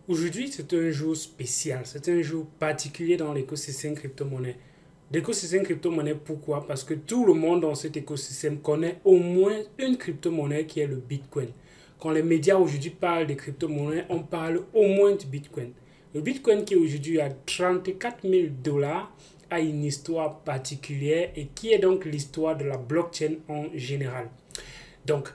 Aujourd'hui, c'est un jour spécial, c'est un jour particulier dans l'écosystème crypto-monnaie. L'écosystème crypto-monnaie, pourquoi? Parce que tout le monde dans cet écosystème connaît au moins une crypto-monnaie qui est le Bitcoin. Quand les médias aujourd'hui parlent des crypto-monnaies, on parle au moins du Bitcoin. Le Bitcoin qui est aujourd'hui à 34 000 dollars a une histoire particulière et qui est donc l'histoire de la blockchain en général. Donc,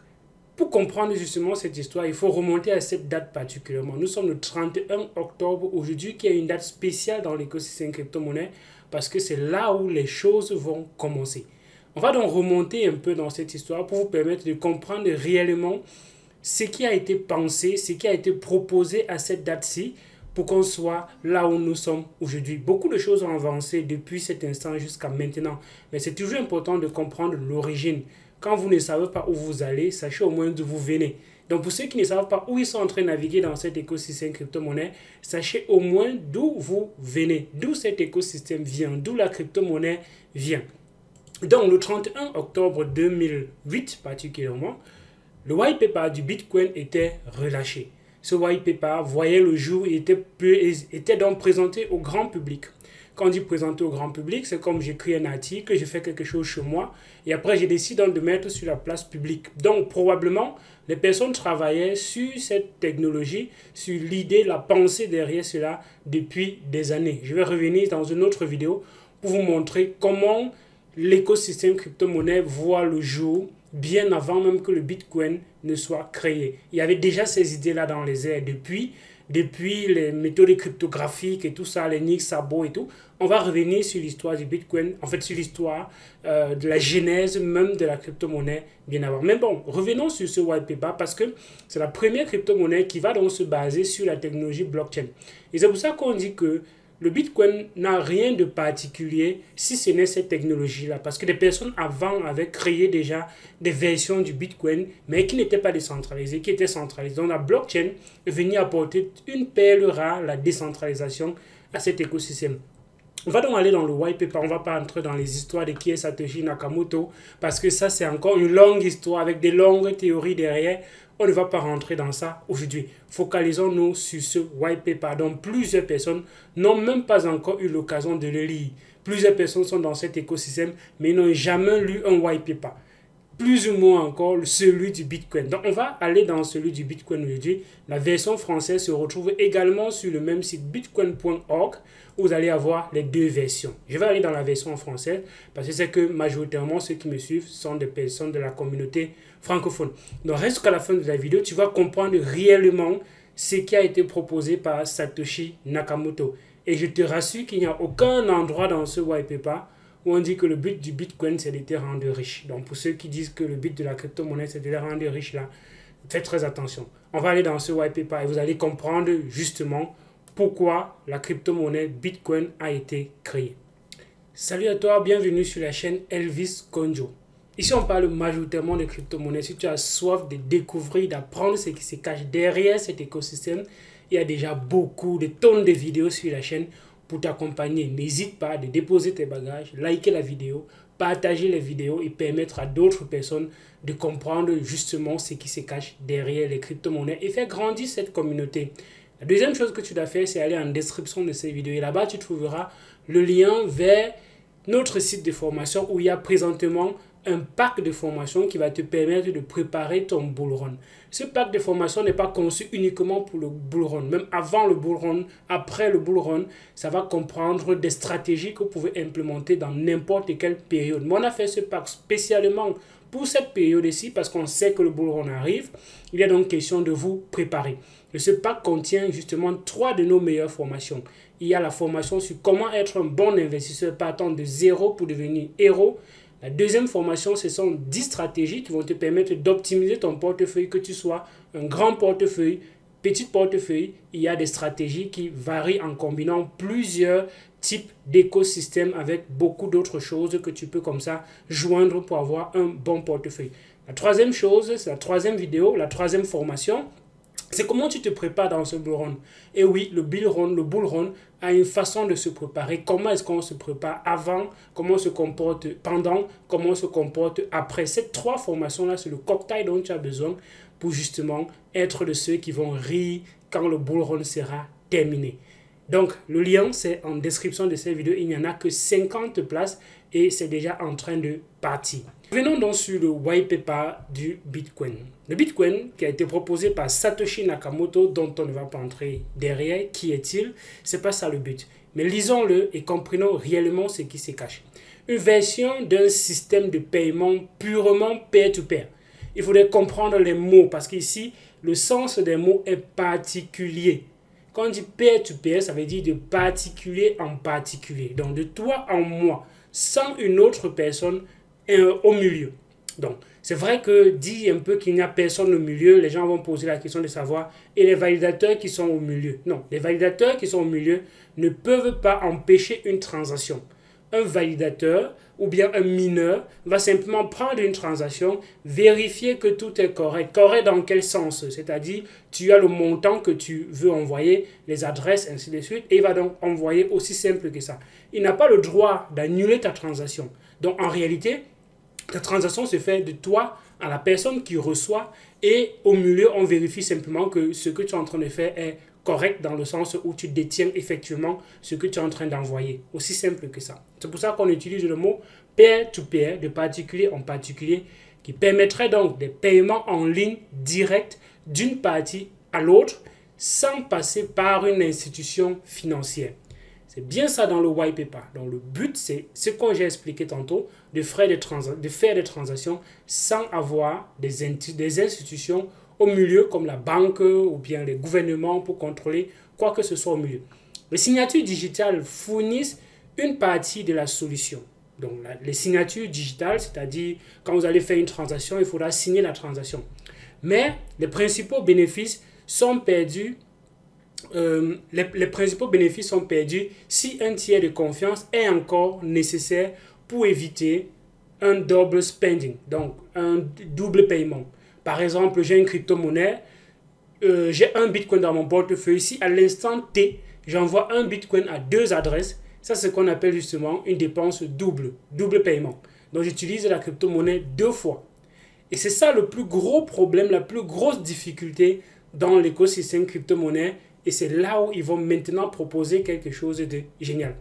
pour comprendre justement cette histoire, il faut remonter à cette date particulièrement. Nous sommes le 31 octobre aujourd'hui, qui est une date spéciale dans l'écosystème crypto-monnaie parce que c'est là où les choses vont commencer. On va donc remonter un peu dans cette histoire pour vous permettre de comprendre réellement ce qui a été pensé, ce qui a été proposé à cette date-ci pour qu'on soit là où nous sommes aujourd'hui. Beaucoup de choses ont avancé depuis cet instant jusqu'à maintenant, mais c'est toujours important de comprendre l'origine. Quand vous ne savez pas où vous allez, sachez au moins d'où vous venez. Donc pour ceux qui ne savent pas où ils sont en train de naviguer dans cet écosystème crypto-monnaie, sachez au moins d'où vous venez, d'où cet écosystème vient, d'où la crypto-monnaie vient. Donc le 31 octobre 2008 particulièrement, le white paper du Bitcoin était relâché. Ce white paper voyait le jour et était donc présenté au grand public. Quand on dit présenter au grand public, c'est comme j'écris un article, je fais quelque chose chez moi et après je décide donc de mettre sur la place publique. Donc probablement, les personnes travaillaient sur cette technologie, sur l'idée, la pensée derrière cela depuis des années. Je vais revenir dans une autre vidéo pour vous montrer comment l'écosystème crypto-monnaie voit le jour bien avant même que le Bitcoin ne soit créé. Il y avait déjà ces idées-là dans les airs depuis les méthodes cryptographiques et tout ça, les Nick Szabo et tout. On va revenir sur l'histoire du Bitcoin, en fait sur l'histoire de la genèse même de la crypto-monnaie bien avant. Mais bon, revenons sur ce white paper parce que c'est la première crypto-monnaie qui va donc se baser sur la technologie blockchain. Et c'est pour ça qu'on dit que le Bitcoin n'a rien de particulier si ce n'est cette technologie-là. Parce que des personnes avant avaient créé déjà des versions du Bitcoin, mais qui n'étaient pas décentralisées, qui étaient centralisées. Donc la blockchain est venue apporter une perle rare, la décentralisation à cet écosystème. On va donc aller dans le white paper, on ne va pas entrer dans les histoires de qui est Satoshi Nakamoto, parce que ça c'est encore une longue histoire avec des longues théories derrière. On ne va pas rentrer dans ça aujourd'hui. Focalisons-nous sur ce white paper dont plusieurs personnes n'ont même pas encore eu l'occasion de le lire. Plusieurs personnes sont dans cet écosystème, mais n'ont jamais lu un white paper. Plus ou moins encore celui du Bitcoin. Donc on va aller dans celui du Bitcoin aujourd'hui. La version française se retrouve également sur le même site bitcoin.org où vous allez avoir les deux versions. Je vais aller dans la version française parce que c'est que majoritairement ceux qui me suivent sont des personnes de la communauté francophone. Donc reste jusqu'à la fin de la vidéo, tu vas comprendre réellement ce qui a été proposé par Satoshi Nakamoto. Et je te rassure qu'il n'y a aucun endroit dans ce white paper où on dit que le but du Bitcoin, c'est de te rendre riche. Donc, pour ceux qui disent que le but de la crypto-monnaie, c'est de les rendre riches, là, faites très attention. On va aller dans ce white paper et vous allez comprendre justement pourquoi la crypto-monnaie Bitcoin a été créée. Salut à toi, bienvenue sur la chaîne Elvis Konjo. Ici, on parle majoritairement de crypto-monnaie. Si tu as soif de découvrir, d'apprendre ce qui se cache derrière cet écosystème, il y a déjà beaucoup de tonnes de vidéos sur la chaîne pour t'accompagner. N'hésite pas de déposer tes bagages, liker la vidéo, partager les vidéos et permettre à d'autres personnes de comprendre justement ce qui se cache derrière les crypto-monnaies et faire grandir cette communauté. La deuxième chose que tu dois faire, c'est aller en description de cette vidéo. Et là-bas, tu trouveras le lien vers notre site de formation où il y a présentement un pack de formation qui va te permettre de préparer ton bull run. Ce pack de formation n'est pas conçu uniquement pour le bull run. Même avant le bull run, après le bull run, ça va comprendre des stratégies que vous pouvez implémenter dans n'importe quelle période. Mais on a fait ce pack spécialement pour cette période-ci parce qu'on sait que le bull run arrive. Il est donc question de vous préparer. Et ce pack contient justement 3 de nos meilleures formations. Il y a la formation sur comment être un bon investisseur partant de zéro pour devenir héros. La deuxième formation, ce sont 10 stratégies qui vont te permettre d'optimiser ton portefeuille, que tu sois un grand portefeuille, petit portefeuille. Il y a des stratégies qui varient en combinant plusieurs types d'écosystèmes avec beaucoup d'autres choses que tu peux comme ça joindre pour avoir un bon portefeuille. La troisième chose, c'est la troisième vidéo, la troisième formation. C'est comment tu te prépares dans ce bull run. Et oui, le bull run a une façon de se préparer. Comment est-ce qu'on se prépare avant, comment on se comporte pendant, comment on se comporte après. Ces 3 formations-là, c'est le cocktail dont tu as besoin pour justement être de ceux qui vont rire quand le bull run sera terminé. Donc, le lien, c'est en description de cette vidéo. Il n'y en a que 50 places et c'est déjà en train de partir. Venons donc sur le white paper du Bitcoin. Le Bitcoin qui a été proposé par Satoshi Nakamoto, dont on ne va pas entrer derrière. Qui est-il? C'est pas ça le but. Mais lisons-le et comprenons réellement ce qui se cache. Une version d'un système de paiement purement peer-to-peer. Il faudrait comprendre les mots parce qu'ici, le sens des mots est particulier. Quand on dit peer-to-peer, ça veut dire de particulier en particulier. Donc, de toi en moi, sans une autre personne au milieu. Donc, c'est vrai que dit un peu qu'il n'y a personne au milieu, les gens vont poser la question de savoir, et les validateurs qui sont au milieu? Non, les validateurs qui sont au milieu ne peuvent pas empêcher une transaction. Un validateur ou bien un mineur va simplement prendre une transaction, vérifier que tout est correct. Correct dans quel sens? C'est-à-dire, tu as le montant que tu veux envoyer, les adresses, ainsi de suite, et il va donc envoyer aussi simple que ça. Il n'a pas le droit d'annuler ta transaction. Donc, en réalité, ta transaction se fait de toi à la personne qui reçoit et au milieu, on vérifie simplement que ce que tu es en train de faire est correct dans le sens où tu détiens effectivement ce que tu es en train d'envoyer. Aussi simple que ça. C'est pour ça qu'on utilise le mot peer-to-peer, de particulier en particulier, qui permettrait donc des paiements en ligne directs d'une partie à l'autre sans passer par une institution financière. C'est bien ça dans le white paper. Donc le but, c'est ce que j'ai expliqué tantôt, de faire des transactions sans avoir des institutions au milieu, comme la banque ou bien les gouvernements pour contrôler quoi que ce soit au milieu. Les signatures digitales fournissent une partie de la solution. Donc les signatures digitales, c'est-à-dire quand vous allez faire une transaction, il faudra signer la transaction. Mais les principaux bénéfices sont perdus. Les principaux bénéfices sont perdus si un tiers de confiance est encore nécessaire pour éviter un double spending, donc un double paiement. Par exemple, j'ai une crypto-monnaie, j'ai un bitcoin dans mon portefeuille. Si à l'instant T, j'envoie un bitcoin à 2 adresses, ça c'est ce qu'on appelle justement une dépense double paiement. Donc j'utilise la crypto-monnaie 2 fois. Et c'est ça le plus gros problème, la plus grosse difficulté dans l'écosystème crypto-monnaie. Et c'est là où ils vont maintenant proposer quelque chose de génial.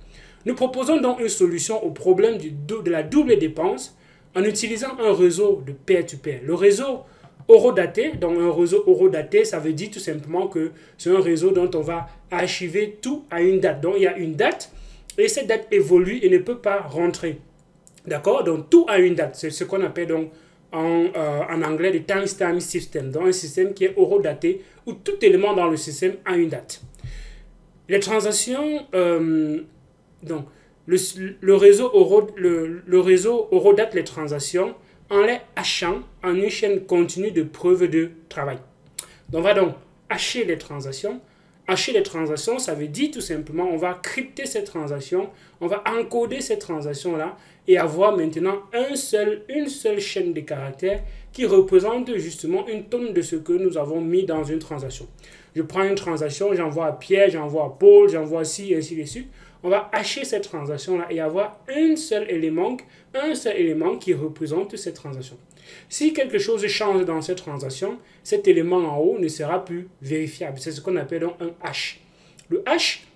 Nous proposons donc une solution au problème de la double dépense en utilisant un réseau de peer-to-peer. Le réseau horodaté, donc un réseau horodaté, ça veut dire tout simplement que c'est un réseau dont on va archiver tout à une date. Donc il y a une date et cette date évolue et ne peut pas rentrer. D'accord? Donc tout à une date. C'est ce qu'on appelle donc en anglais le timestamp system, donc un système qui est horodaté où tout élément dans le système a une date. Les transactions, donc le réseau horodate les transactions en les hachant en une chaîne continue de preuve de travail. Donc on va donc hacher les transactions. Hacher les transactions, ça veut dire tout simplement, on va crypter ces transactions, on va encoder ces transactions-là et avoir maintenant une seule chaîne de caractères qui représente justement une tonne de ce que nous avons mis dans une transaction. Je prends une transaction, j'envoie à Pierre, j'envoie à Paul, j'envoie à ci, ainsi de suite. On va hacher cette transaction-là et avoir un seul élément qui représente cette transaction. Si quelque chose change dans cette transaction, cet élément en haut ne sera plus vérifiable. C'est ce qu'on appelle donc un hash. Le hash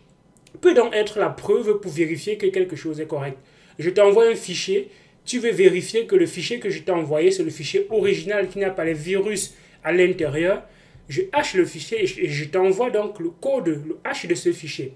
peut donc être la preuve pour vérifier que quelque chose est correct. Je t'envoie un fichier, tu veux vérifier que le fichier que je t'ai envoyé, c'est le fichier original qui n'a pas les virus à l'intérieur. Je hache le fichier et je t'envoie donc le code, le hash de ce fichier.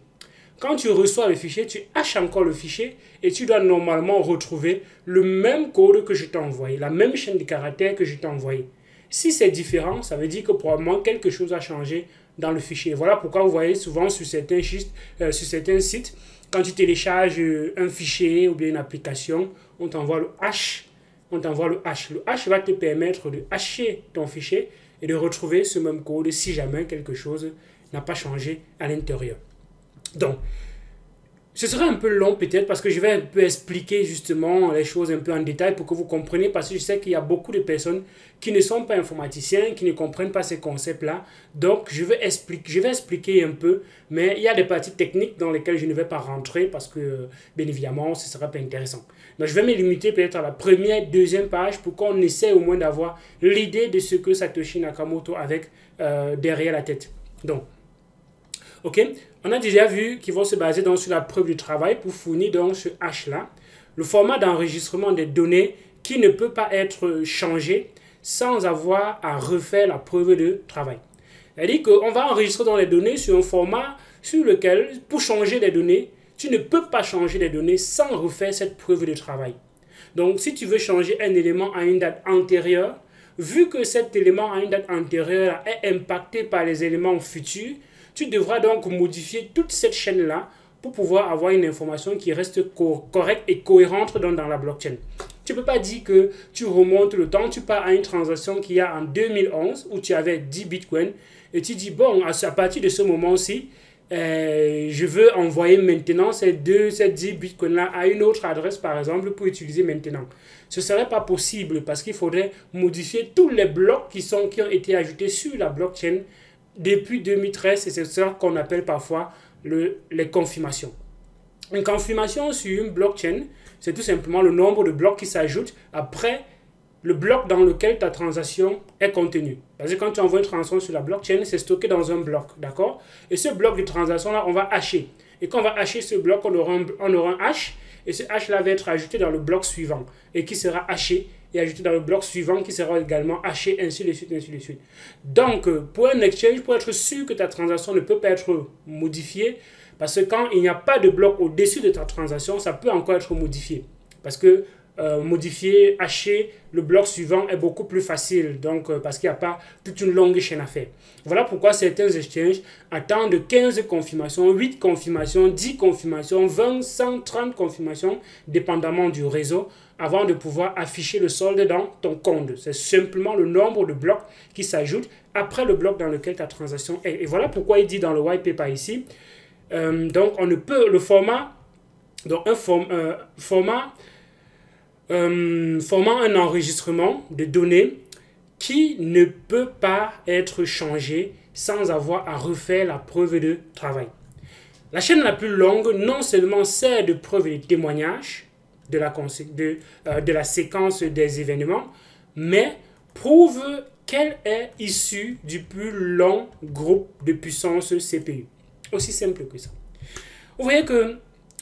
Quand tu reçois le fichier, tu haches encore le fichier et tu dois normalement retrouver le même code que je t'ai envoyé, la même chaîne de caractères que je t'ai envoyé. Si c'est différent, ça veut dire que probablement quelque chose a changé dans le fichier. Voilà pourquoi vous voyez souvent sur certains sites, quand tu télécharges un fichier ou bien une application, on t'envoie le hash. Le hash va te permettre de hacher ton fichier et de retrouver ce même code si jamais quelque chose n'a pas changé à l'intérieur. Donc, ce sera un peu long peut-être parce que je vais un peu expliquer justement les choses un peu en détail pour que vous compreniez, parce que je sais qu'il y a beaucoup de personnes qui ne sont pas informaticiens, qui ne comprennent pas ces concepts-là. Donc, je vais expliquer un peu, mais il y a des parties techniques dans lesquelles je ne vais pas rentrer parce que, bien évidemment, ce ne sera pas intéressant. Donc, je vais me limiter peut-être à la première, deuxième page pour qu'on essaie au moins d'avoir l'idée de ce que Satoshi Nakamoto avec derrière la tête. Donc, Ok, on a déjà vu qu'ils vont se baser donc sur la preuve du travail pour fournir donc ce hash-là, le format d'enregistrement des données qui ne peut pas être changé sans avoir à refaire la preuve de travail. C'est-à-dire qu'on va enregistrer dans les données sur un format sur lequel, pour changer les données, tu ne peux pas changer les données sans refaire cette preuve de travail. Donc, si tu veux changer un élément à une date antérieure, vu que cet élément à une date antérieure est impacté par les éléments futurs, tu devras donc modifier toute cette chaîne-là pour pouvoir avoir une information qui reste correcte et cohérente dans la blockchain. Tu ne peux pas dire que tu remontes le temps, tu pars à une transaction qu'il y a en 2011 où tu avais 10 bitcoins et tu dis, bon, à partir de ce moment-ci, je veux envoyer maintenant ces 10 bitcoins-là à une autre adresse, par exemple, pour utiliser maintenant. Ce ne serait pas possible parce qu'il faudrait modifier tous les blocs qui ont été ajoutés sur la blockchain depuis 2013, et c'est ça qu'on appelle parfois les confirmations. Une confirmation sur une blockchain, c'est tout simplement le nombre de blocs qui s'ajoutent après le bloc dans lequel ta transaction est contenue. Parce que quand tu envoies une transaction sur la blockchain, c'est stocké dans un bloc, d'accord? Et ce bloc de transaction-là, on va hasher. Et quand on va hasher ce bloc, on aura un hash, et ce hash-là va être ajouté dans le bloc suivant, et qui sera haché, et ajouté dans le bloc suivant, qui sera également haché, ainsi de suite, ainsi de suite. Donc, pour un exchange, pour être sûr que ta transaction ne peut pas être modifiée, parce que quand il n'y a pas de bloc au-dessus de ta transaction, ça peut encore être modifié. Parce que modifier, hacher le bloc suivant est beaucoup plus facile. Donc, parce qu'il n'y a pas toute une longue chaîne à faire. Voilà pourquoi certains exchanges attendent 15 confirmations, 8 confirmations, 10 confirmations, 20, 100, 30 confirmations, dépendamment du réseau, avant de pouvoir afficher le solde dans ton compte. C'est simplement le nombre de blocs qui s'ajoutent après le bloc dans lequel ta transaction est. Et voilà pourquoi il dit dans le white paper ici, donc on ne peut, le format, donc formant un enregistrement de données qui ne peut pas être changé sans avoir à refaire la preuve de travail. La chaîne la plus longue non seulement sert de preuve et de témoignage de la séquence des événements, mais prouve qu'elle est issue du plus long groupe de puissance CPU. Aussi simple que ça. Vous voyez que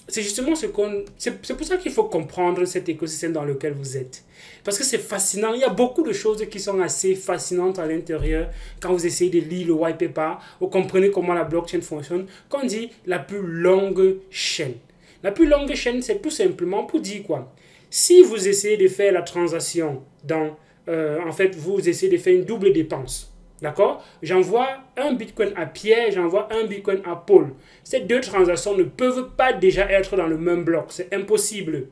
c'est justement c'est pour ça qu'il faut comprendre cet écosystème dans lequel vous êtes. Parce que c'est fascinant. Il y a beaucoup de choses qui sont assez fascinantes à l'intérieur quand vous essayez de lire le white paper, vous comprenez comment la blockchain fonctionne. Quand on dit la plus longue chaîne. La plus longue chaîne, c'est tout simplement pour dire quoi? Si vous essayez de faire la transaction dans... en fait, vous essayez de faire une double dépense. D'accord? J'envoie un bitcoin à Pierre, j'envoie un bitcoin à Paul. Ces deux transactions ne peuvent pas déjà être dans le même bloc. C'est impossible.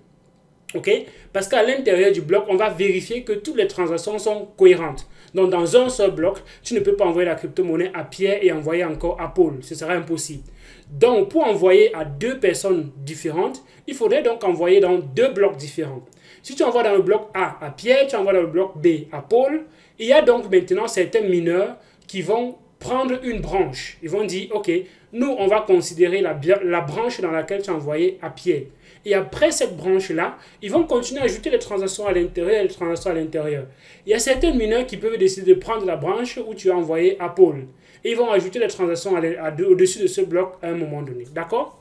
OK? Parce qu'à l'intérieur du bloc, on va vérifier que toutes les transactions sont cohérentes. Donc, dans un seul bloc, tu ne peux pas envoyer la crypto-monnaie à Pierre et envoyer encore à Paul. Ce sera impossible. Donc, pour envoyer à deux personnes différentes, il faudrait donc envoyer dans deux blocs différents. Si tu envoies dans le bloc A à Pierre, tu envoies dans le bloc B à Paul, il y a donc maintenant certains mineurs qui vont prendre une branche. Ils vont dire, OK, nous, on va considérer la branche dans laquelle tu as envoyé à Pierre. Et après cette branche-là, ils vont continuer à ajouter les transactions à l'intérieur et les transactions à l'intérieur. Il y a certains mineurs qui peuvent décider de prendre la branche où tu as envoyé à Paul. Et ils vont ajouter les transactions au-dessus de ce bloc à un moment donné. D'accord?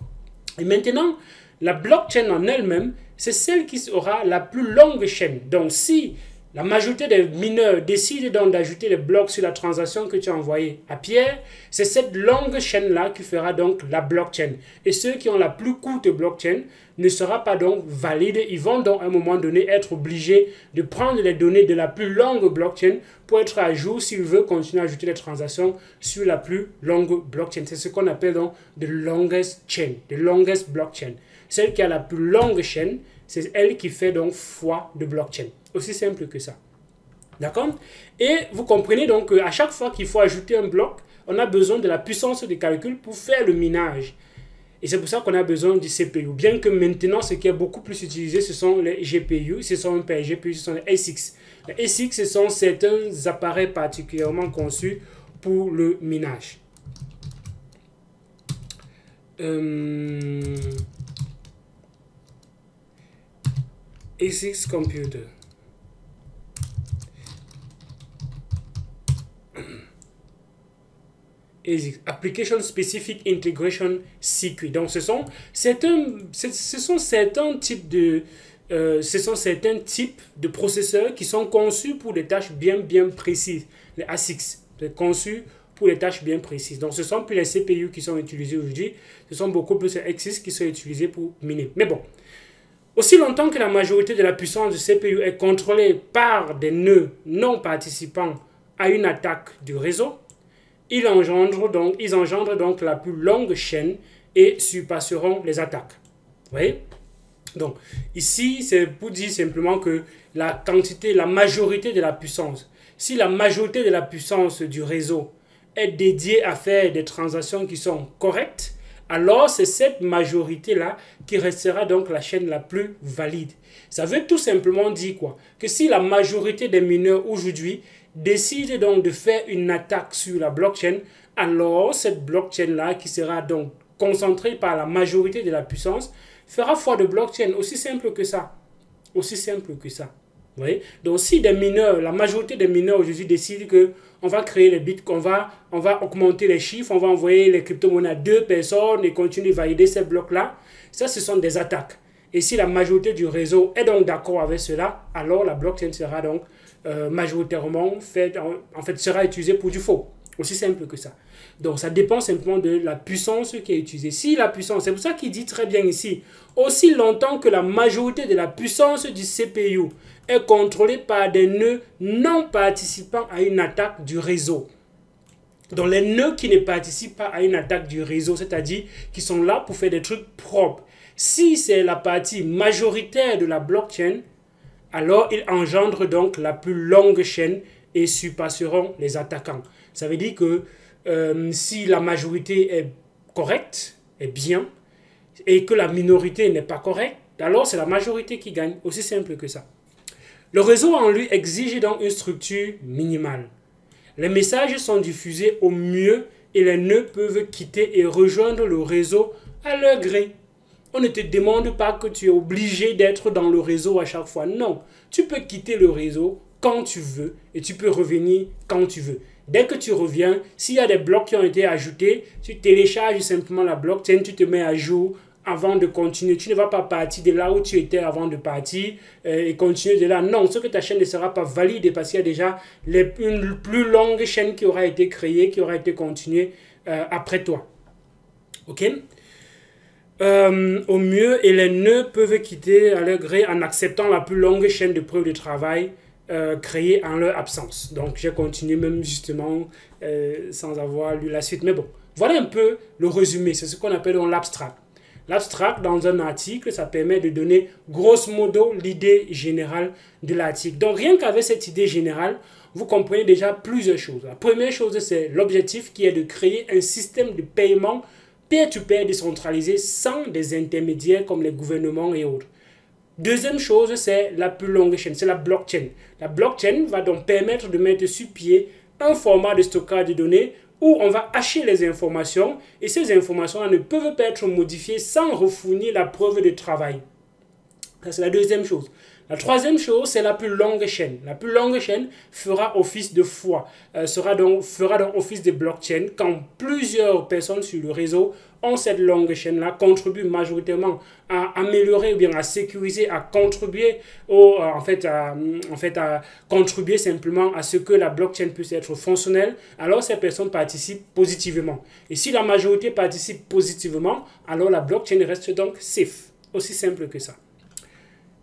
Et maintenant, la blockchain en elle-même, c'est celle qui aura la plus longue chaîne. Donc, si la majorité des mineurs décident donc d'ajouter les blocs sur la transaction que tu as envoyée à Pierre, c'est cette longue chaîne-là qui fera donc la blockchain. Et ceux qui ont la plus courte blockchain ne sera pas donc valide. Ils vont donc à un moment donné être obligés de prendre les données de la plus longue blockchain pour être à jour s'ils veulent continuer à ajouter les transactions sur la plus longue blockchain. C'est ce qu'on appelle donc the longest chain, the longest blockchain. Celle qui a la plus longue chaîne, c'est elle qui fait donc foi de blockchain. Aussi simple que ça. D'accord? Et vous comprenez donc qu'à chaque fois qu'il faut ajouter un bloc, on a besoin de la puissance de calcul pour faire le minage. Et c'est pour ça qu'on a besoin du CPU. Bien que maintenant, ce qui est beaucoup plus utilisé, ce sont les GPU. Ce sont pas les GPU, ce sont les ASICs. Les ASICs, ce sont certains appareils particulièrement conçus pour le minage. ASICs computer. ASIC, Application Specific Integration Circuit. Donc ce sont certains types de processeurs qui sont conçus pour des tâches bien précises. Les ASICs, c'est conçu pour les tâches bien précises. Donc ce sont plus les CPU qui sont utilisés aujourd'hui, ce sont beaucoup plus les ASICs qui sont utilisés pour miner. Mais bon, aussi longtemps que la majorité de la puissance du CPU est contrôlée par des nœuds non participants à une attaque du réseau, ils engendrent donc la plus longue chaîne et surpasseront les attaques. Vous voyez? Donc, ici, c'est pour dire simplement que la majorité de la puissance, si la majorité de la puissance du réseau est dédiée à faire des transactions qui sont correctes, alors c'est cette majorité-là qui restera donc la chaîne la plus valide. Ça veut tout simplement dire quoi? Que si la majorité des mineurs aujourd'hui décide donc de faire une attaque sur la blockchain, alors cette blockchain-là qui sera donc concentrée par la majorité de la puissance fera foi de blockchain. Aussi simple que ça. Aussi simple que ça. Vous voyez? Donc si des mineurs, la majorité des mineurs aujourd'hui décident que on va créer les bits, on va augmenter les chiffres, on va envoyer les crypto-monnaies à 2 personnes et continuer de valider ces blocs-là, ça ce sont des attaques. Et si la majorité du réseau est donc d'accord avec cela, alors la blockchain sera donc majoritairement sera utilisée pour du faux. Aussi simple que ça. Donc ça dépend simplement de la puissance qui est utilisée. Si la puissance, c'est pour ça qu'il dit très bien ici, aussi longtemps que la majorité de la puissance du CPU est contrôlée par des nœuds non participant à une attaque du réseau. Donc les nœuds qui ne participent pas à une attaque du réseau, c'est-à-dire qui sont là pour faire des trucs propres. Si c'est la partie majoritaire de la blockchain, alors ils engendrent donc la plus longue chaîne et surpasseront les attaquants. Ça veut dire que si la majorité est correcte, est bien, et que la minorité n'est pas correcte, alors c'est la majorité qui gagne. Aussi simple que ça. Le réseau en lui exige donc une structure minimale. Les messages sont diffusés au mieux et les nœuds peuvent quitter et rejoindre le réseau à leur gré. On ne te demande pas que tu es obligé d'être dans le réseau à chaque fois. Non, tu peux quitter le réseau quand tu veux et tu peux revenir quand tu veux. Dès que tu reviens, s'il y a des blocs qui ont été ajoutés, tu télécharges simplement la blockchain, tu te mets à jour avant de continuer. Tu ne vas pas partir de là où tu étais avant de partir et continuer de là. Non, ce que ta chaîne ne sera pas valide parce qu'il y a déjà une plus longue chaîne qui aura été créée, qui aura été continuée après toi. Ok? Au mieux, et les nœuds peuvent quitter à leur gré en acceptant la plus longue chaîne de preuve de travail créée en leur absence. Donc, j'ai continué même justement sans avoir lu la suite. Mais bon, voilà un peu le résumé. C'est ce qu'on appelle l'abstract. L'abstract, dans un article, ça permet de donner grosso modo l'idée générale de l'article. Donc, rien qu'avec cette idée générale, vous comprenez déjà plusieurs choses. La première chose, c'est l'objectif qui est de créer un système de paiement peer-to-peer décentralisé sans des intermédiaires comme les gouvernements et autres. Deuxième chose, c'est la plus longue chaîne, c'est la blockchain. La blockchain va donc permettre de mettre sur pied un format de stockage de données où on va hacher les informations et ces informations ne peuvent pas être modifiées sans refournir la preuve de travail. Ça, c'est la deuxième chose. La troisième chose, c'est la plus longue chaîne. La plus longue chaîne fera office de foi, fera donc office de blockchain quand plusieurs personnes sur le réseau ont cette longue chaîne-là, contribuent majoritairement à améliorer ou bien à sécuriser, à contribuer à contribuer simplement à ce que la blockchain puisse être fonctionnelle, alors ces personnes participent positivement. Et si la majorité participe positivement, alors la blockchain reste donc safe. Aussi simple que ça.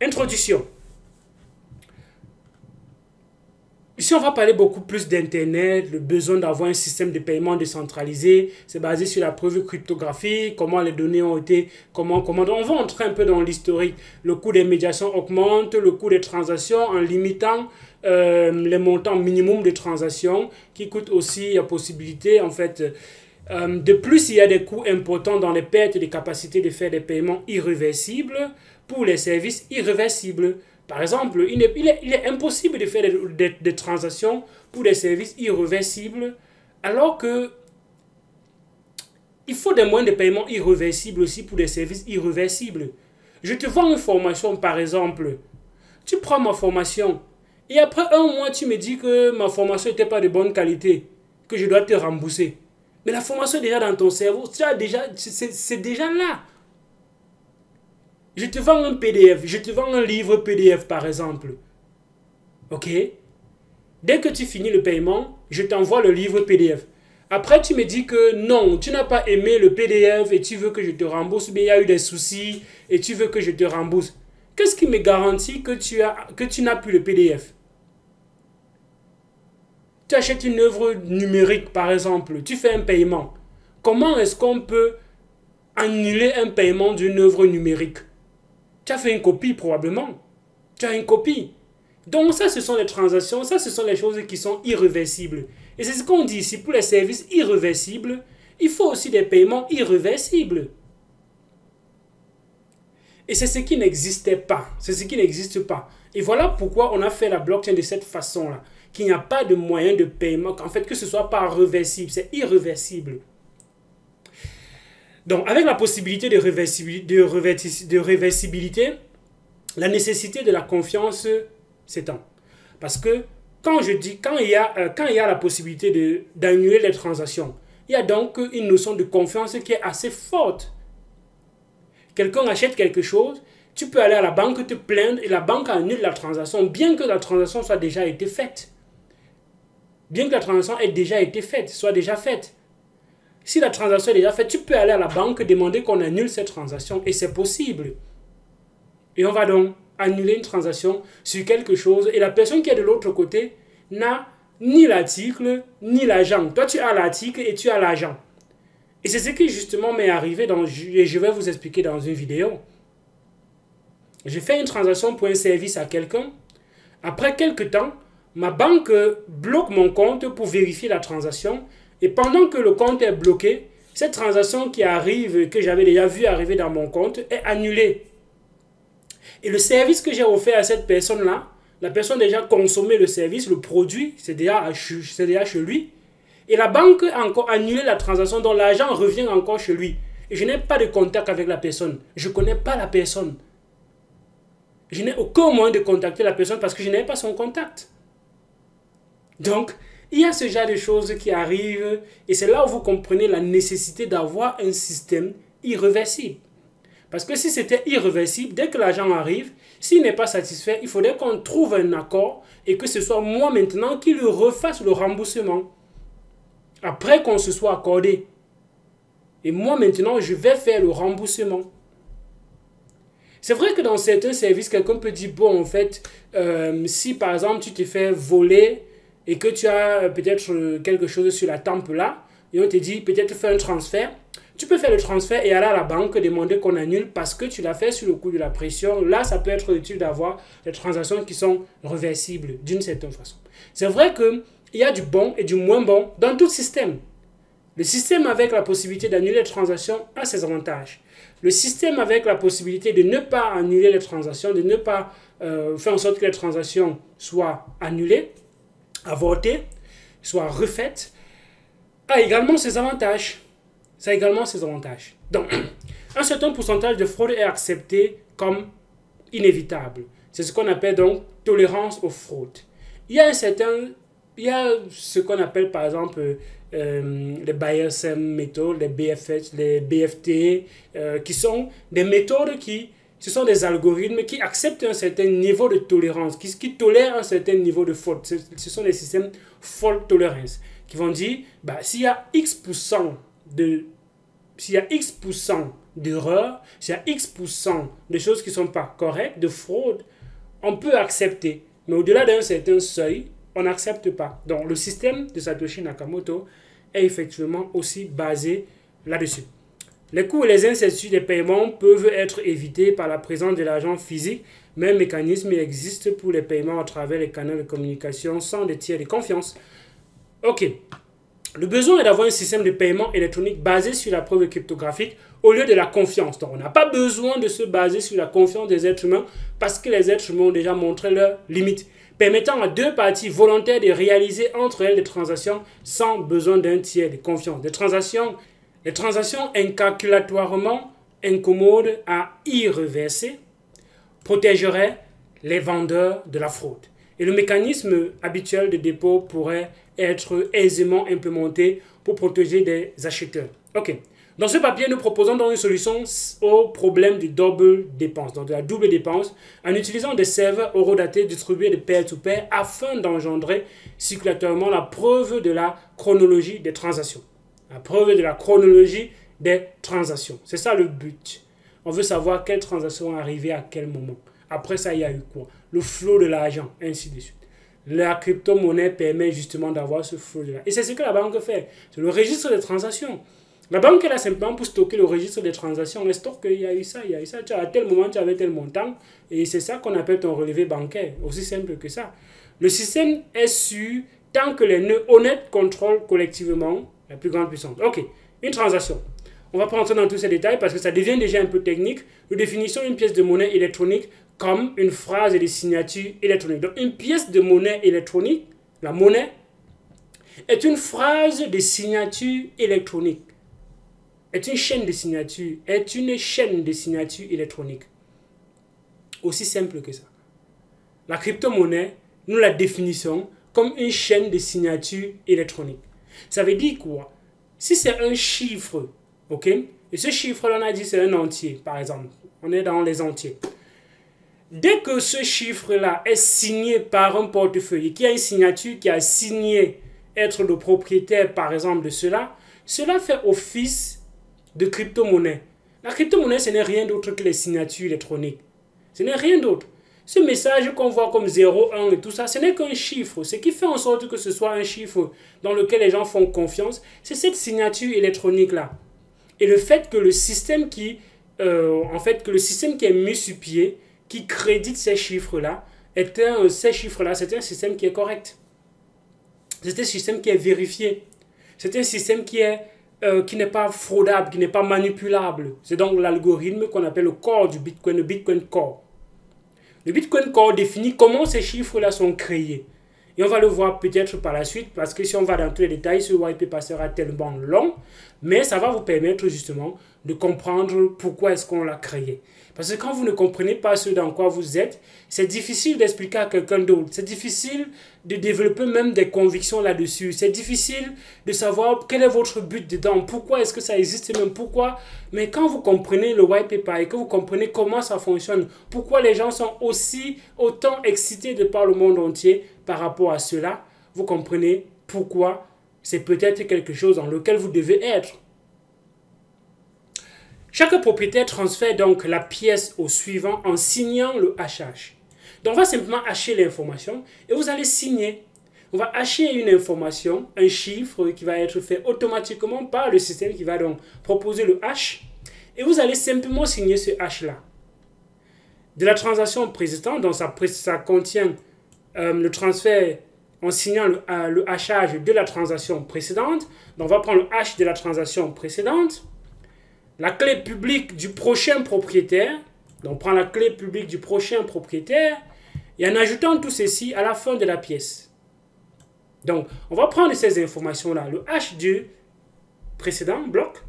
Introduction. Ici, on va parler beaucoup plus d'Internet, le besoin d'avoir un système de paiement décentralisé. C'est basé sur la preuve cryptographique, comment les données ont été, comment. On va entrer un peu dans l'historique. Le coût des médiations augmente, le coût des transactions en limitant les montants minimum de transactions qui coûtent aussi la possibilité, en fait. De plus, il y a des coûts importants dans les pertes de capacité de faire des paiements irréversibles pour les services irréversibles. Par exemple, il est impossible de faire des transactions pour des services irréversibles alors que il faut des moyens de paiement irréversibles aussi pour des services irréversibles. Je te vends une formation, par exemple. Tu prends ma formation et après un mois, tu me dis que ma formation n'était pas de bonne qualité, que je dois te rembourser. Mais la formation est déjà dans ton cerveau. C'est déjà là. Je te vends un PDF. Je te vends un livre PDF, par exemple. OK? Dès que tu finis le paiement, je t'envoie le livre PDF. Après, tu me dis que non, tu n'as pas aimé le PDF et tu veux que je te rembourse, mais il y a eu des soucis et tu veux que je te rembourse. Qu'est-ce qui me garantit que tu n'as plus le PDF? Tu achètes une œuvre numérique, par exemple, tu fais un paiement. Comment est-ce qu'on peut annuler un paiement d'une œuvre numérique? Tu as fait une copie, probablement. Tu as une copie. Donc ça, ce sont les transactions, ça, ce sont les choses qui sont irréversibles. Et c'est ce qu'on dit ici, pour les services irréversibles, il faut aussi des paiements irréversibles. Et c'est ce qui n'existait pas. C'est ce qui n'existe pas. Et voilà pourquoi on a fait la blockchain de cette façon-là. Qu'il n'y a pas de moyen de paiement, qu'en fait, que ce ne soit pas réversible. C'est irréversible. Donc, avec la possibilité de réversibilité, la nécessité de la confiance s'étend. Parce que quand il y a la possibilité d'annuler les transactions, il y a donc une notion de confiance qui est assez forte. Quelqu'un achète quelque chose, tu peux aller à la banque te plaindre et la banque annule la transaction, bien que la transaction soit déjà été faite. Bien que la transaction ait déjà été faite, soit déjà faite. Si la transaction est déjà faite, tu peux aller à la banque demander qu'on annule cette transaction et c'est possible. Et on va donc annuler une transaction sur quelque chose et la personne qui est de l'autre côté n'a ni l'article ni l'agent. Toi, tu as l'article et tu as l'agent. Et c'est ce qui justement m'est arrivé et je vais vous expliquer dans une vidéo. J'ai fait une transaction pour un service à quelqu'un. Après quelques temps, ma banque bloque mon compte pour vérifier la transaction. Et pendant que le compte est bloqué, cette transaction qui arrive, que j'avais déjà vu arriver dans mon compte, est annulée. Et le service que j'ai offert à cette personne-là, la personne a déjà consommé le service, le produit, c'est déjà chez lui. Et la banque a encore annulé la transaction, dont l'argent revient encore chez lui. Et je n'ai pas de contact avec la personne. Je ne connais pas la personne. Je n'ai aucun moyen de contacter la personne parce que je n'ai pas son contact. Donc, il y a ce genre de choses qui arrivent et c'est là où vous comprenez la nécessité d'avoir un système irréversible. Parce que si c'était irréversible, dès que l'argent arrive, s'il n'est pas satisfait, il faudrait qu'on trouve un accord et que ce soit moi maintenant qui lui refasse le remboursement. Après qu'on se soit accordé. Et moi maintenant, je vais faire le remboursement. C'est vrai que dans certains services, quelqu'un peut dire, bon, en fait, si par exemple tu te fais voler et que tu as peut-être quelque chose sur la tempe là, et on te dit peut-être faire un transfert, tu peux faire le transfert et aller à la banque demander qu'on annule parce que tu l'as fait sur le coup de la pression. Là, ça peut être utile d'avoir des transactions qui sont réversibles d'une certaine façon. C'est vrai qu'il y a du bon et du moins bon dans tout système. Le système avec la possibilité d'annuler les transactions a ses avantages. Le système avec la possibilité de ne pas annuler les transactions, de ne pas faire en sorte que les transactions soient annulées, avortées, soient refaites, a également ses avantages. Ça a également ses avantages. Donc, un certain pourcentage de fraude est accepté comme inévitable. C'est ce qu'on appelle donc tolérance aux fraudes. Il y a ce qu'on appelle par exemple les Bayesian méthodes, les BFT, les BFT, qui sont des méthodes ce sont des algorithmes qui acceptent un certain niveau de tolérance, qui tolèrent un certain niveau de faute. Ce sont des systèmes fault tolerance qui vont dire, s'il y a X% d'erreurs, s'il y a X% de choses qui ne sont pas correctes, de fraude, on peut accepter. Mais au-delà d'un certain seuil, on n'accepte pas. Donc, le système de Satoshi Nakamoto est effectivement aussi basé là-dessus. Les coûts et les incertitudes des paiements peuvent être évités par la présence de l'argent physique, mais un mécanisme existe pour les paiements à travers les canaux de communication sans des tiers de confiance. Ok. Le besoin est d'avoir un système de paiement électronique basé sur la preuve cryptographique au lieu de la confiance. Donc, on n'a pas besoin de se baser sur la confiance des êtres humains parce que les êtres humains ont déjà montré leurs limites, permettant à deux parties volontaires de réaliser entre elles des transactions sans besoin d'un tiers de confiance. Les transactions incalculatoirement incommodes à y reverser protégeraient les vendeurs de la fraude. Et le mécanisme habituel de dépôt pourrait être aisément implémenté pour protéger des acheteurs. Ok. Dans ce papier, nous proposons donc une solution au problème du double dépense, donc de la double dépense, en utilisant des serveurs horodatés distribués de pair-to-pair afin d'engendrer circulatoirement la preuve de la chronologie des transactions. La preuve de la chronologie des transactions. C'est ça le but. On veut savoir quelle transaction est arrivée à quel moment. Après ça, il y a eu quoi? Le flot de l'argent, ainsi de suite. La crypto-monnaie permet justement d'avoir ce flot de l'argent. Et c'est ce que la banque fait. C'est le registre des transactions. La banque, elle a simplement pour stocker le registre des transactions. Elle stocke qu'il y a eu ça, il y a eu ça. À tel moment, tu avais tel montant. Et c'est ça qu'on appelle ton relevé bancaire. Aussi simple que ça. Le système est sûr tant que les nœuds honnêtes contrôlent collectivement la plus grande puissance. Ok, une transaction. On va pas rentrer dans tous ces détails parce que ça devient déjà un peu technique. Nous définissons une pièce de monnaie électronique comme une phrase de signature électronique. Donc, une pièce de monnaie électronique, la monnaie, est une phrase de signature électronique. Est une chaîne de signature, électronique. Aussi simple que ça. La crypto-monnaie, nous la définissons comme une chaîne de signature électronique. Ça veut dire quoi? Si c'est un chiffre, ok? Et ce chiffre-là, on a dit c'est un entier, par exemple. On est dans les entiers. Dès que ce chiffre-là est signé par un portefeuille, qui a une signature, qui a signé être le propriétaire, par exemple, de cela, cela fait office de crypto-monnaie. La crypto-monnaie, ce n'est rien d'autre que les signatures électroniques. Ce n'est rien d'autre. Ce message qu'on voit comme 0, 1 et tout ça, ce n'est qu'un chiffre. Ce qui fait en sorte que ce soit un chiffre dans lequel les gens font confiance, c'est cette signature électronique-là. Et le fait que le système qui est mis sur pied, qui crédite ces chiffres-là, c'est un système qui est correct. C'est un système qui est vérifié. C'est un système qui n'est pas fraudable, qui n'est pas manipulable. C'est donc l'algorithme qu'on appelle le core du Bitcoin, le Bitcoin Core. Le Bitcoin Core définit comment ces chiffres-là sont créés. Et on va le voir peut-être par la suite, parce que si on va dans tous les détails, ce white paper sera tellement long, mais ça va vous permettre justement de comprendre pourquoi est-ce qu'on l'a créé. Parce que quand vous ne comprenez pas ce dans quoi vous êtes, c'est difficile d'expliquer à quelqu'un d'autre. C'est difficile de développer même des convictions là-dessus. C'est difficile de savoir quel est votre but dedans. Pourquoi est-ce que ça existe même? Pourquoi? Mais quand vous comprenez le white paper et que vous comprenez comment ça fonctionne, pourquoi les gens sont autant excités de par le monde entier par rapport à cela, vous comprenez pourquoi c'est peut-être quelque chose dans lequel vous devez être. Chaque propriétaire transfère donc la pièce au suivant en signant le hachage. Donc on va simplement hacher l'information et vous allez signer. On va hacher une information, un chiffre qui va être fait automatiquement par le système qui va donc proposer le hash. Et vous allez simplement signer ce hash-là. De la transaction précédente, donc ça contient le transfert en signant le hachage de la transaction précédente. Donc on va prendre le hash de la transaction précédente. La clé publique du prochain propriétaire. Donc, on prend la clé publique du prochain propriétaire et en ajoutant tout ceci à la fin de la pièce. Donc, on va prendre ces informations-là. Le hash du précédent bloc.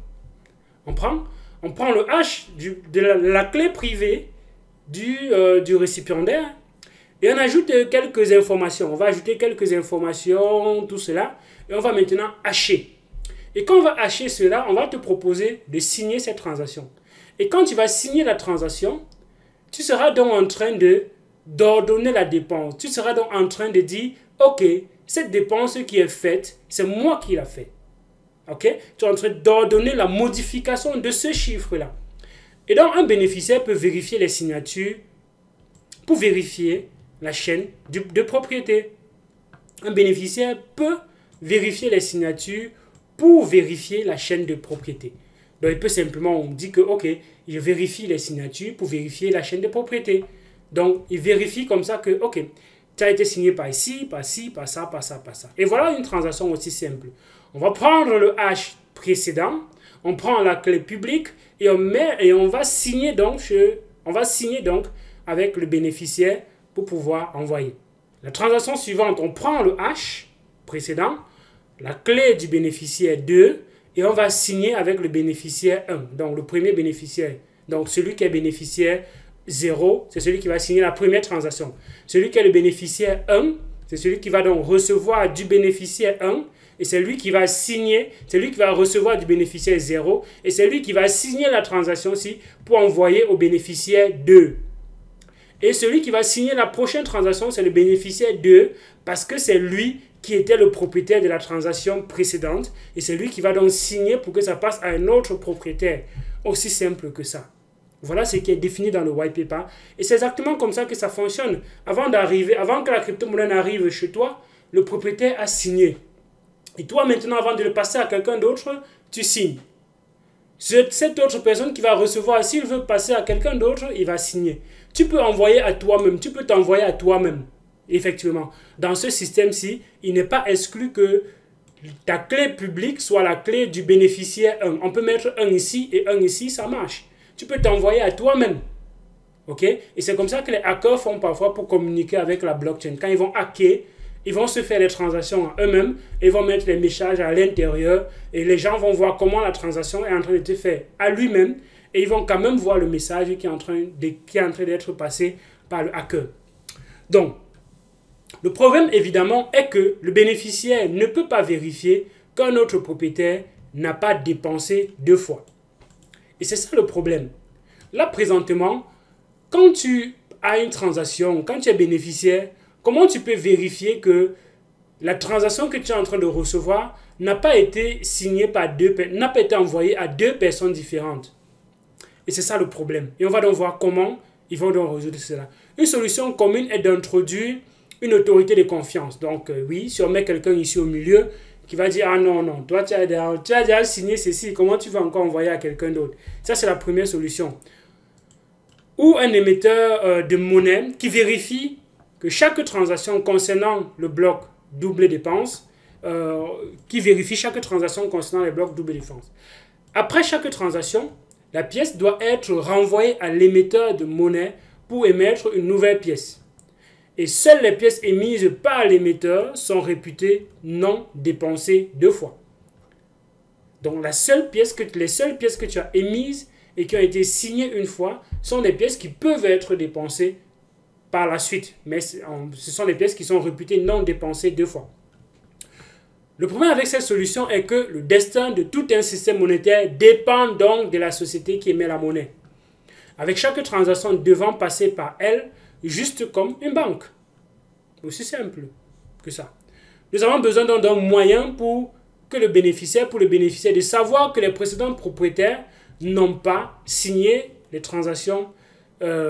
On prend le hash de la clé privée du récipiendaire et on ajoute quelques informations. On va ajouter quelques informations, tout cela. Et on va maintenant hacher. Et quand on va hacher cela, on va te proposer de signer cette transaction. Et quand tu vas signer la transaction, tu seras donc en train d'ordonner la dépense. Tu seras donc en train de dire, ok, cette dépense qui est faite, c'est moi qui l'ai fait. Ok? Tu es en train d'ordonner la modification de ce chiffre-là. Et donc, un bénéficiaire peut vérifier les signatures pour vérifier la chaîne de propriété. Un bénéficiaire peut vérifier les signatures pour vérifier la chaîne de propriété. Donc, il peut simplement dire que, ok, je vérifie les signatures pour vérifier la chaîne de propriété. Donc, il vérifie comme ça que, ok, ça a été signé par ici, par ci, par ça, par ça, par ça. Et voilà une transaction aussi simple. On va prendre le hash précédent, on prend la clé publique et on va signer donc avec le bénéficiaire pour pouvoir envoyer. La transaction suivante, on prend le hash précédent, la clé du bénéficiaire 2 et on va signer avec le bénéficiaire 1. Donc, le premier bénéficiaire, donc celui qui est bénéficiaire 0, c'est celui qui va signer la première transaction. Celui qui est le bénéficiaire 1, c'est celui qui va donc recevoir du bénéficiaire 1, et c'est lui qui va signer, c'est lui qui va recevoir du bénéficiaire 0, et c'est lui qui va signer la transaction-ci pour envoyer au bénéficiaire 2. Et celui qui va signer la prochaine transaction, c'est le bénéficiaire 2, parce que c'est lui qui était le propriétaire de la transaction précédente, et c'est lui qui va donc signer pour que ça passe à un autre propriétaire. Aussi simple que ça. Voilà ce qui est défini dans le white paper. Et c'est exactement comme ça que ça fonctionne. Avant que la crypto-monnaie arrive chez toi, le propriétaire a signé. Et toi, maintenant, avant de le passer à quelqu'un d'autre, tu signes. Cette autre personne qui va recevoir, s'il veut passer à quelqu'un d'autre, il va signer. Tu peux envoyer à toi-même, tu peux t'envoyer à toi-même. Effectivement, dans ce système-ci, il n'est pas exclu que ta clé publique soit la clé du bénéficiaire 1. On peut mettre un ici et un ici, ça marche. Tu peux t'envoyer à toi-même. OK? Et c'est comme ça que les hackers font parfois pour communiquer avec la blockchain. Quand ils vont hacker, ils vont se faire les transactions eux-mêmes, ils vont mettre les messages à l'intérieur et les gens vont voir comment la transaction est en train de se faire à lui-même et ils vont quand même voir le message qui est en train d'être passé par le hacker. Donc, le problème évidemment est que le bénéficiaire ne peut pas vérifier qu'un autre propriétaire n'a pas dépensé 2 fois. Et c'est ça le problème. Là, présentement, quand tu as une transaction, quand tu es bénéficiaire, comment tu peux vérifier que la transaction que tu es en train de recevoir n'a pas été signée par n'a pas été envoyée à 2 personnes différentes? Et c'est ça le problème. Et on va donc voir comment ils vont donc résoudre cela. Une solution commune est d'introduire une autorité de confiance. Donc oui, si on met quelqu'un ici au milieu qui va dire « Ah non, non, toi tu as déjà signé ceci, comment tu vas encore envoyer à quelqu'un d'autre ?» Ça, c'est la première solution. Ou un émetteur de monnaie qui vérifie que chaque transaction concernant le bloc double dépense, Après chaque transaction, la pièce doit être renvoyée à l'émetteur de monnaie pour émettre une nouvelle pièce. Et seules les pièces émises par l'émetteur sont réputées non dépensées 2 fois. Donc les seules pièces que tu as émises et qui ont été signées une fois sont des pièces qui peuvent être dépensées par la suite. Mais ce sont des pièces qui sont réputées non dépensées 2 fois. Le problème avec cette solution est que le destin de tout un système monétaire dépend donc de la société qui émet la monnaie. Avec chaque transaction devant passer par elle, juste comme une banque. Aussi simple que ça. Nous avons besoin d'un moyen pour le bénéficiaire de savoir que les précédents propriétaires n'ont pas signé les transactions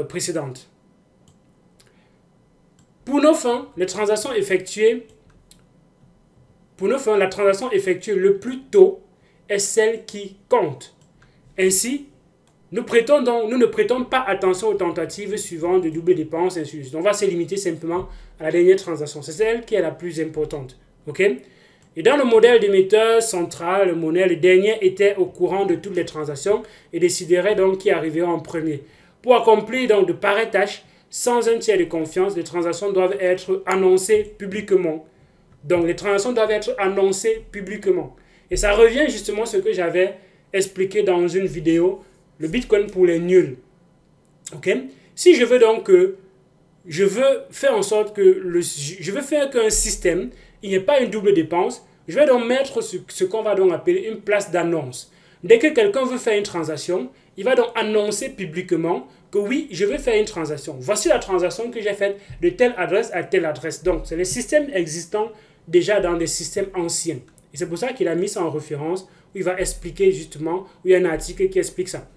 précédentes. Pour nos fins, la transaction effectuée le plus tôt est celle qui compte. Ainsi, nous ne prêtons pas attention aux tentatives suivantes de double dépense, ainsi de suite. On va se limiter simplement à la dernière transaction. C'est celle qui est la plus importante. Okay? Et dans le modèle d'émetteur central, le dernier était au courant de toutes les transactions et déciderait donc qui arriverait en premier. Pour accomplir donc de pareilles tâches, sans un tiers de confiance, les transactions doivent être annoncées publiquement. Donc les transactions doivent être annoncées publiquement. Et ça revient justement à ce que j'avais expliqué dans une vidéo, le Bitcoin pour les nuls. Okay? Si je veux donc faire en sorte je veux faire qu'un système, il n'y ait pas une double dépense, je vais donc mettre ce qu'on va donc appeler une place d'annonce. Dès que quelqu'un veut faire une transaction, il va donc annoncer publiquement que oui, je veux faire une transaction. Voici la transaction que j'ai faite de telle adresse à telle adresse. Donc, c'est les systèmes existants déjà dans des systèmes anciens. Et c'est pour ça qu'il a mis ça en référence, où il va expliquer justement, où il y a un article qui explique ça.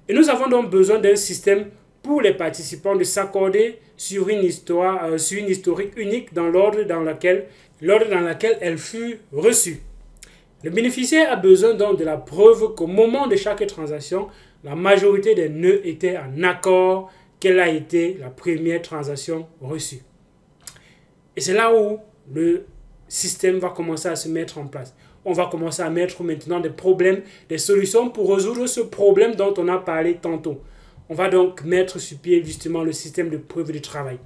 Et nous avons donc besoin d'un système pour les participants de s'accorder sur une historique unique dans l'ordre dans lequel elle fut reçue. Le bénéficiaire a besoin donc de la preuve qu'au moment de chaque transaction, la majorité des nœuds étaient en accord quelle a été la première transaction reçue. Et c'est là où le système va commencer à se mettre en place. On va commencer à mettre maintenant des solutions pour résoudre ce problème dont on a parlé tantôt. On va donc mettre sur pied justement le système de preuve de travail.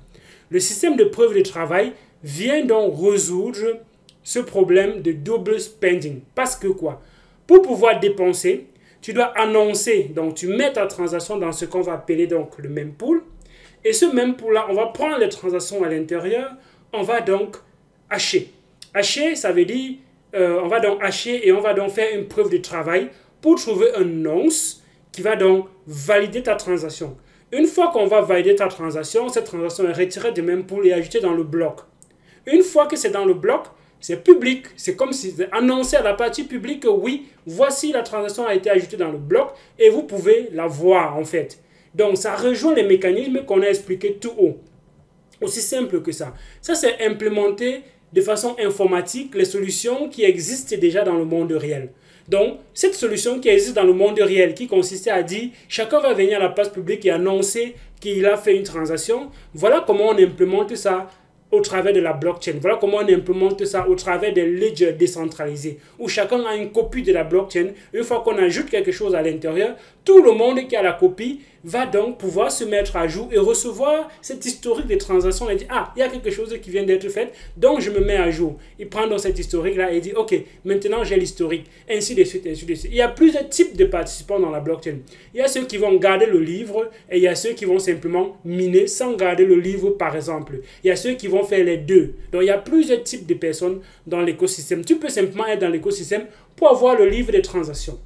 Le système de preuve de travail vient donc résoudre ce problème de double spending. Parce que quoi? Pour pouvoir dépenser, tu dois annoncer, donc tu mets ta transaction dans ce qu'on va appeler donc le mempool. Et ce mempool-là, on va prendre les transactions à l'intérieur, on va donc hacher. Hacher, ça veut dire, on va donc hacher et on va donc faire une preuve de travail pour trouver un nonce qui va donc valider ta transaction. Une fois qu'on va valider ta transaction, cette transaction est retirée du mempool et ajoutée dans le bloc. Une fois que c'est dans le bloc, c'est public. C'est comme si c'est annoncé à la partie publique que oui, voici la transaction a été ajoutée dans le bloc et vous pouvez la voir en fait. Donc ça rejoint les mécanismes qu'on a expliqués tout haut. Aussi simple que ça. Ça c'est implémenté de façon informatique les solutions qui existent déjà dans le monde réel. Donc, cette solution qui existe dans le monde réel, qui consistait à dire, chacun va venir à la place publique et annoncer qu'il a fait une transaction, voilà comment on implémente ça au travers de la blockchain. Voilà comment on implémente ça au travers des ledgers décentralisés, où chacun a une copie de la blockchain. Une fois qu'on ajoute quelque chose à l'intérieur, tout le monde qui a la copie va donc pouvoir se mettre à jour et recevoir cet historique des transactions et dire, ah, il y a quelque chose qui vient d'être fait, donc je me mets à jour. Il prend donc cet historique-là et dit, ok, maintenant j'ai l'historique, ainsi de suite, ainsi de suite. Il y a plusieurs types de participants dans la blockchain. Il y a ceux qui vont garder le livre et il y a ceux qui vont simplement miner sans garder le livre, par exemple. Il y a ceux qui vont faire les deux. Donc, il y a plusieurs types de personnes dans l'écosystème. Tu peux simplement être dans l'écosystème pour avoir le livre des transactions.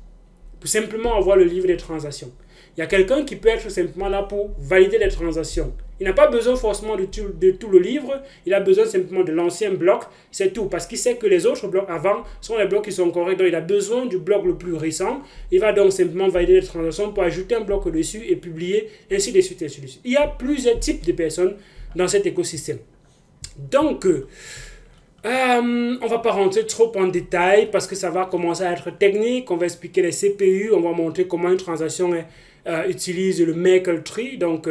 Pour simplement avoir le livre des transactions. Il y a quelqu'un qui peut être simplement là pour valider les transactions. Il n'a pas besoin forcément de tout le livre, il a besoin simplement de l'ancien bloc, c'est tout. Parce qu'il sait que les autres blocs avant sont les blocs qui sont corrects, donc il a besoin du bloc le plus récent. Il va donc simplement valider les transactions pour ajouter un bloc dessus et publier, ainsi de suite, ainsi de suite. Il y a plusieurs types de personnes dans cet écosystème. Donc, on ne va pas rentrer trop en détail parce que ça va commencer à être technique. On va expliquer les CPU, on va montrer comment une transaction utilise le Merkle tree, donc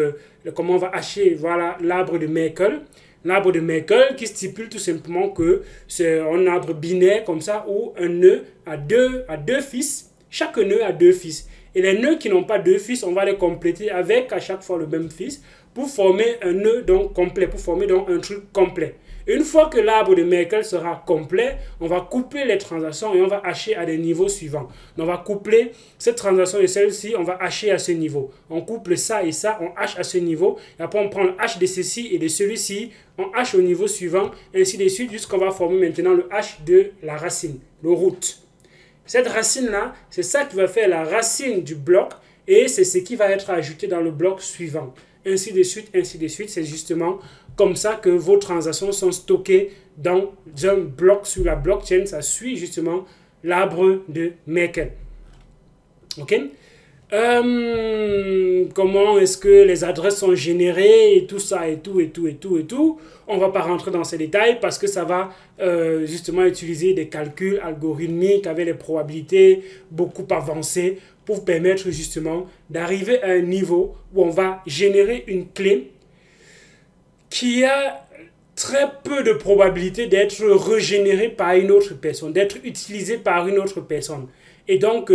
comment on va hacher voilà, l'arbre de Merkle. L'arbre de Merkle qui stipule tout simplement que c'est un arbre binaire comme ça où un nœud a deux fils. Chaque nœud a deux fils. Et les nœuds qui n'ont pas deux fils, on va les compléter avec à chaque fois le même fils pour former un nœud donc complet, pour former donc un truc complet. Une fois que l'arbre de Merkle sera complet, on va coupler les transactions et on va hacher à des niveaux suivants. Donc on va coupler cette transaction et celle-ci, on va hacher à ce niveau. On couple ça et ça, on hache à ce niveau. Et après on prend le hash de ceci et de celui-ci, on hache au niveau suivant, ainsi de suite, jusqu'on va former maintenant le hash de la racine, le root. Cette racine-là, c'est ça qui va faire la racine du bloc et c'est ce qui va être ajouté dans le bloc suivant. Ainsi de suite, ainsi de suite. C'est justement comme ça que vos transactions sont stockées dans un bloc sur la blockchain. Ça suit justement l'arbre de Merkle. Ok? Comment est-ce que les adresses sont générées et tout ça et tout. On ne va pas rentrer dans ces détails parce que ça va justement utiliser des calculs algorithmiques avec les probabilités beaucoup avancées pour permettre justement d'arriver à un niveau où on va générer une clé qui a très peu de probabilité d'être régénérée par une autre personne, d'être utilisée par une autre personne. Et donc,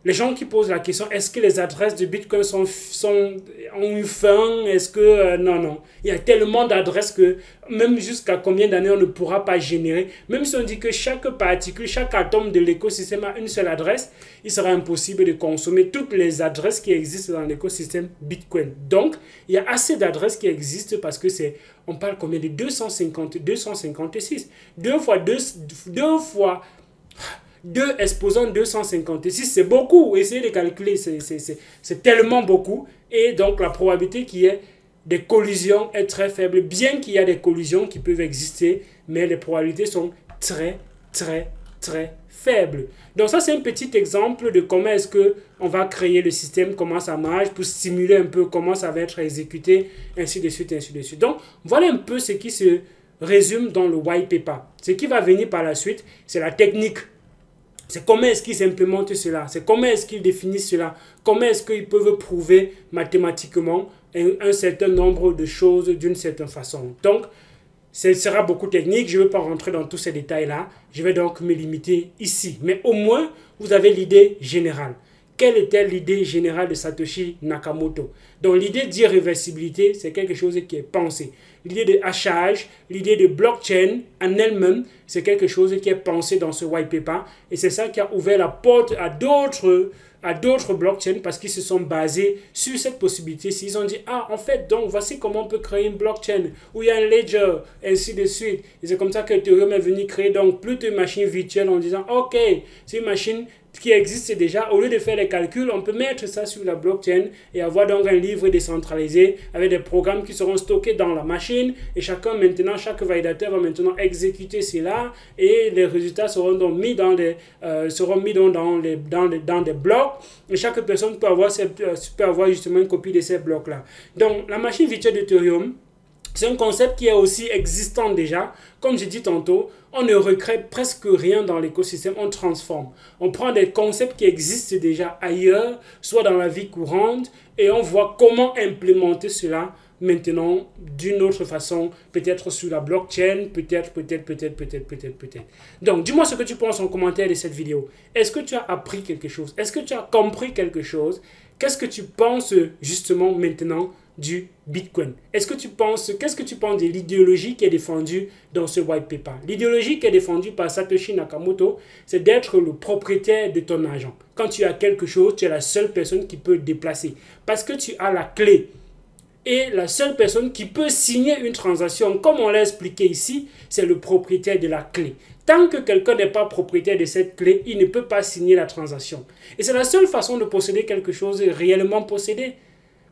les gens qui posent la question, est-ce que les adresses de Bitcoin ont une fin? Est-ce que... non. Il y a tellement d'adresses que même jusqu'à combien d'années on ne pourra pas générer. Même si on dit que chaque particule, chaque atome de l'écosystème a une seule adresse, il sera impossible de consommer toutes les adresses qui existent dans l'écosystème Bitcoin. Donc, il y a assez d'adresses qui existent parce que c'est... On parle combien de 256. 2 exposant 256, c'est beaucoup. Essayez de calculer, c'est tellement beaucoup. Et donc, la probabilité qu'il y ait des collisions est très faible. Bien qu'il y a des collisions qui peuvent exister, mais les probabilités sont très faibles. Donc, ça, c'est un petit exemple de comment est-ce qu'on va créer le système, comment ça marche, pour stimuler un peu comment ça va être exécuté, ainsi de suite, ainsi de suite. Donc, voilà un peu ce qui se résume dans le white paper. Ce qui va venir par la suite, c'est la technique. C'est comment est-ce qu'ils implémentent cela, c'est comment est-ce qu'ils définissent cela, comment est-ce qu'ils peuvent prouver mathématiquement un certain nombre de choses d'une certaine façon. Donc, ce sera beaucoup technique, je ne vais pas rentrer dans tous ces détails-là, je vais donc me limiter ici. Mais au moins, vous avez l'idée générale. Quelle était l'idée générale de Satoshi Nakamoto? Donc l'idée d'irréversibilité, c'est quelque chose qui est pensé. L'idée de hachage, l'idée de blockchain en elle-même, c'est quelque chose qui est pensé dans ce white paper. Et c'est ça qui a ouvert la porte à d'autres à d'autres blockchains parce qu'ils se sont basés sur cette possibilité. Ils ont dit, ah, en fait, donc, voici comment on peut créer une blockchain où il y a un ledger, ainsi de suite. Et c'est comme ça que Ethereum est venu créer donc plutôt une machine virtuelle en disant, ok, c'est une machine qui existe déjà. Au lieu de faire les calculs, on peut mettre ça sur la blockchain et avoir donc un livre décentralisé avec des programmes qui seront stockés dans la machine et chaque validateur va maintenant exécuter cela et les résultats seront donc mis dans des blocs et chaque personne peut avoir justement une copie de ces blocs là. Donc la machine virtuelle d'Ethereum, c'est un concept qui est aussi existant déjà. Comme j'ai dit tantôt, on ne recrée presque rien dans l'écosystème, on transforme. On prend des concepts qui existent déjà ailleurs, soit dans la vie courante, et on voit comment implémenter cela maintenant d'une autre façon, peut-être sur la blockchain, peut-être. Donc, dis-moi ce que tu penses en commentaire de cette vidéo. Est-ce que tu as appris quelque chose? Est-ce que tu as compris quelque chose? Qu'est-ce que tu penses justement maintenant du Bitcoin? Qu'est-ce que tu penses de l'idéologie qui est défendue dans ce white paper? L'idéologie qui est défendue par Satoshi Nakamoto, c'est d'être le propriétaire de ton argent. Quand tu as quelque chose, tu es la seule personne qui peut le déplacer parce que tu as la clé. Et la seule personne qui peut signer une transaction, comme on l'a expliqué ici, c'est le propriétaire de la clé. Tant que quelqu'un n'est pas propriétaire de cette clé, il ne peut pas signer la transaction. Et c'est la seule façon de posséder quelque chose réellement possédé.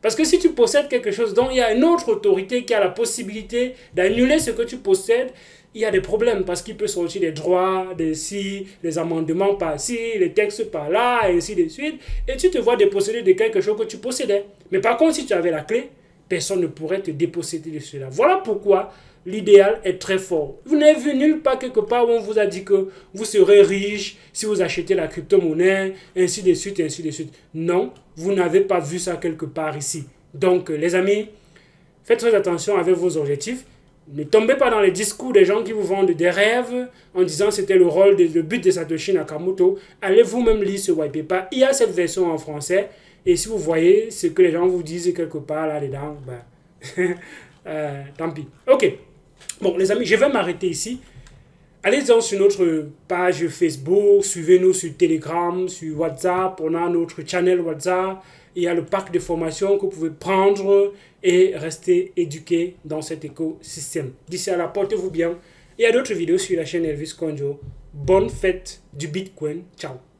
Parce que si tu possèdes quelque chose dont il y a une autre autorité qui a la possibilité d'annuler ce que tu possèdes, il y a des problèmes parce qu'il peut sortir des droits, des amendements par-ci, les textes par-là, et ainsi de suite. Et tu te vois déposséder de quelque chose que tu possédais. Mais par contre, si tu avais la clé, personne ne pourrait te déposséder de cela. Voilà pourquoi l'idéal est très fort. Vous n'avez vu nulle part quelque part où on vous a dit que vous serez riche si vous achetez la crypto-monnaie, ainsi de suite, ainsi de suite. Non, vous n'avez pas vu ça quelque part ici. Donc, les amis, faites très attention avec vos objectifs. Ne tombez pas dans les discours des gens qui vous vendent des rêves en disant que c'était le but de Satoshi Nakamoto. Allez vous-même lire ce white paper. Il y a cette version en français. Et si vous voyez ce que les gens vous disent quelque part là-dedans, tant pis. Ok. Bon, les amis, je vais m'arrêter ici. Allez-en sur notre page Facebook, suivez-nous sur Telegram, sur WhatsApp. On a notre channel WhatsApp. Il y a le pack de formation que vous pouvez prendre et rester éduqué dans cet écosystème. D'ici là, portez-vous bien. Il y a d'autres vidéos sur la chaîne Elvis Konjo. Bonne fête du Bitcoin. Ciao.